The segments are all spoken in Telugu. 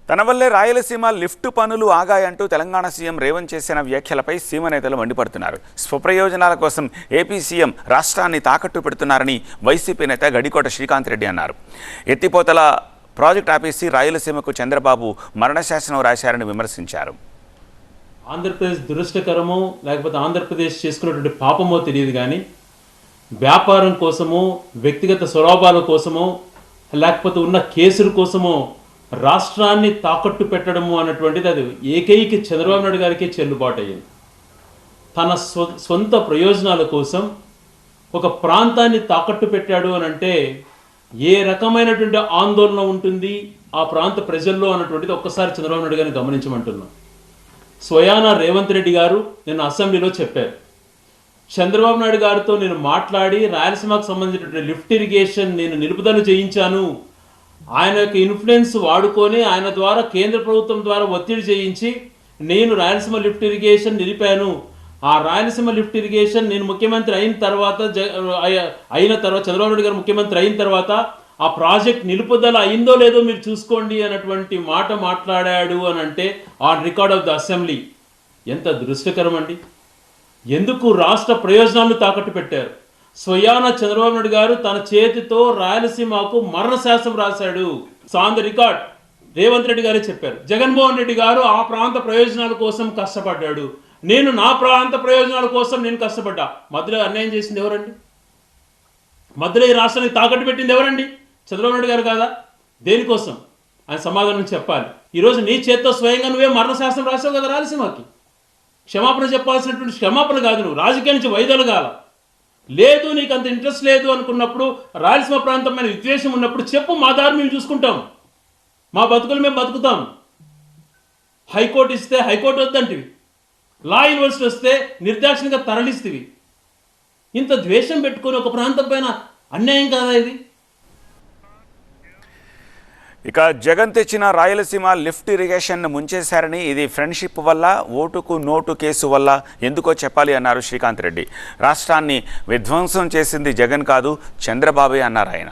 తన వల్లే రాయలసీమ లిఫ్ట్ పనులు ఆగాయంటూ తెలంగాణ సీఎం రేవంత్ చేసిన వ్యాఖ్యలపై సీమ నేతలు మండిపడుతున్నారు. స్వప్రయోజనాల కోసం ఏపీ సీఎం రాష్ట్రాన్ని తాకట్టు పెడుతున్నారని వైసీపీ నేత గడికోట శ్రీకాంత్ రెడ్డి అన్నారు. ఎత్తిపోతల ప్రాజెక్ట్ ఆపేసి రాయలసీమకు చంద్రబాబు మరణశాసనం రాశారని విమర్శించారు. ఆంధ్రప్రదేశ్ దురదృష్టకరమో లేకపోతే ఆంధ్రప్రదేశ్ చేసుకున్నటువంటి పాపమో తెలియదు, కానీ వ్యాపారం కోసమో వ్యక్తిగత స్వలాభాల కోసమో లేకపోతే ఉన్న కేసుల కోసమో రాష్ట్రాన్ని తాకట్టు పెట్టడము అన్నటువంటిది అది ఏకైక చంద్రబాబు నాయుడు గారికి చెల్లుబాటు అయ్యింది. తన సొంత ప్రయోజనాల కోసం ఒక ప్రాంతాన్ని తాకట్టు పెట్టాడు అని అంటే ఏ రకమైనటువంటి ఆందోళన ఉంటుంది ఆ ప్రాంత ప్రజల్లో అన్నటువంటిది ఒక్కసారి చంద్రబాబు నాయుడు గారిని గమనించమంటున్నాం. స్వయాన రేవంత్ రెడ్డి గారు నిన్న అసెంబ్లీలో చెప్పారు, చంద్రబాబు నాయుడు గారితో నేను మాట్లాడి రాయలసీమకు సంబంధించినటువంటి లిఫ్ట్ ఇరిగేషన్ నేను నిలుపుదల చేయించాను, ఆయన యొక్క ఇన్ఫ్లుయెన్స్ వాడుకొని ఆయన ద్వారా కేంద్ర ప్రభుత్వం ద్వారా ఒత్తిడి చేయించి నేను రాయలసీమ లిఫ్ట్ ఇరిగేషన్ నిలిపాను. ఆ రాయలసీమ లిఫ్ట్ ఇరిగేషన్ నేను ముఖ్యమంత్రి అయిన తర్వాత చంద్రబాబు నాయుడు గారు ముఖ్యమంత్రి అయిన తర్వాత ఆ ప్రాజెక్ట్ నిలుపుదల అయిందో లేదో మీరు చూసుకోండి అన్నటువంటి మాట మాట్లాడాడు అని అంటే on record of the assembly. ఎంత దురదృష్టకరం అండి. ఎందుకు రాష్ట్ర ప్రయోజనాలను తాకట్టు పెట్టారు? స్వయాన చంద్రబాబు నాయుడు గారు తన చేతితో రాయలసీమకు మరణశాసనం రాశాడు. On the record Revanth Reddy గారే చెప్పారు, జగన్మోహన్ రెడ్డి గారు ఆ ప్రాంత ప్రయోజనాల కోసం కష్టపడ్డాడు, నేను నా ప్రాంత ప్రయోజనాల కోసం నేను కష్టపడ్డా. మధ్యలో అన్యాయం చేసింది ఎవరండి? మధ్యలో ఈ రాష్ట్రానికి తాకట్టు పెట్టింది ఎవరండి? చంద్రబాబు నాయుడు గారు కాదా? దేనికోసం? ఆయన సమాధానం చెప్పాలి. ఈరోజు నీ చేత్తో స్వయంగా నువ్వే మరణశాసనం రాసావు కదా రాయలసీమకి. క్షమాపణ చెప్పాల్సినటువంటి క్షమాపణ కాదు, నువ్వు రాజకీయం నుంచి వైదొలగాల. లేదు నీకు అంత ఇంట్రెస్ట్ లేదు అనుకున్నప్పుడు, రాయలసీమ ప్రాంతం మీద విద్వేషం ఉన్నప్పుడు చెప్పు, మా దారి మేము చూసుకుంటాం, మా బతుకులు మేము బతుకుతాం. హైకోర్టు ఇస్తే హైకోర్టు వద్దంటివి, లా యూనివర్సిటీ వస్తే నిర్దాక్షిణ్యంగా తరలిస్తేవి. ఇంత ద్వేషం పెట్టుకొని ఒక ప్రాంతం పైన అన్యాయం కాదా ఇది? ఇక జగన్ తెచ్చిన రాయలసీమ లిఫ్ట్ ఇరిగేషన్ ముంచేశారని, ఇది ఫ్రెండ్షిప్ వల్ల, ఓటుకు నోటు కేసు వల్ల ఎందుకో చెప్పాలి అన్నారు శ్రీకాంత్ రెడ్డి. రాష్ట్రాన్ని విధ్వంసం చేసింది జగన్ కాదు చంద్రబాబే అన్నారు ఆయన.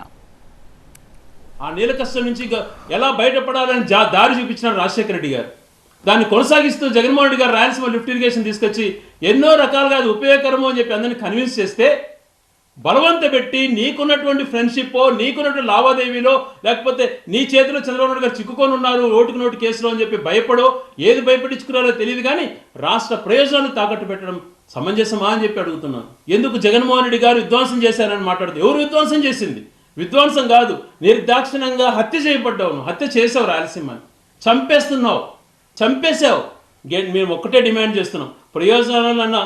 ఆ నీళ్ళ కష్టం నుంచి ఎలా బయటపడాలని దారి చూపించినారు రాజశేఖర రెడ్డి గారు. దాన్ని కొనసాగిస్తూ జగన్మోహన్ రెడ్డి గారు రాయలసీమ లిఫ్ట్ ఇరిగేషన్ తీసుకొచ్చి ఎన్నో రకాలుగా అది ఉపయోగకరమో అని చెప్పి అందరినీ కన్విన్స్ చేస్తే, బలవంత పెట్టి నీకున్నటువంటి ఫ్రెండ్షిప్, నీకున్నటువంటి లావాదేవీలో, లేకపోతే నీ చేతిలో చంద్రబాబు నాయుడు గారు చిక్కుకొని ఉన్నారు ఓటుకు నోటు కేసులో అని చెప్పి భయపడో ఏది భయపడించుకున్నారో తెలియదు, కానీ రాష్ట్ర ప్రయోజనాలను తాకట్టు పెట్టడం సమంజసమా అని చెప్పి అడుగుతున్నాను. ఎందుకు జగన్మోహన్ రెడ్డి గారు విధ్వంసం చేశారని మాట్లాడుతూ, ఎవరు విధ్వంసం చేసింది? విధ్వంసం కాదు, నిర్దాక్షిణ్యంగా హత్య చేయబడ్డావు. హత్య చేసావు, రాయలసీమని చంపేశావు. మేము ఒక్కటే డిమాండ్ చేస్తున్నాం, ప్రయోజనాలన్న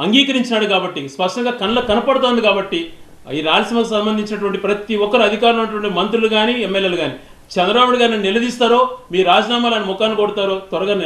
అంగీకరించినాడు కాబట్టి, స్పష్టంగా కనపడుతోంది కాబట్టి ఈ రాయలసీమకు సంబంధించినటువంటి ప్రతి ఒక్కరు అధికారంలో ఉన్నటువంటి మంత్రులు కానీ ఎమ్మెల్యేలు కానీ చంద్రబాబు గారిని నిలదీస్తారో, మీ రాజీనామాలను ముఖాన్ని కొడతారో త్వరగా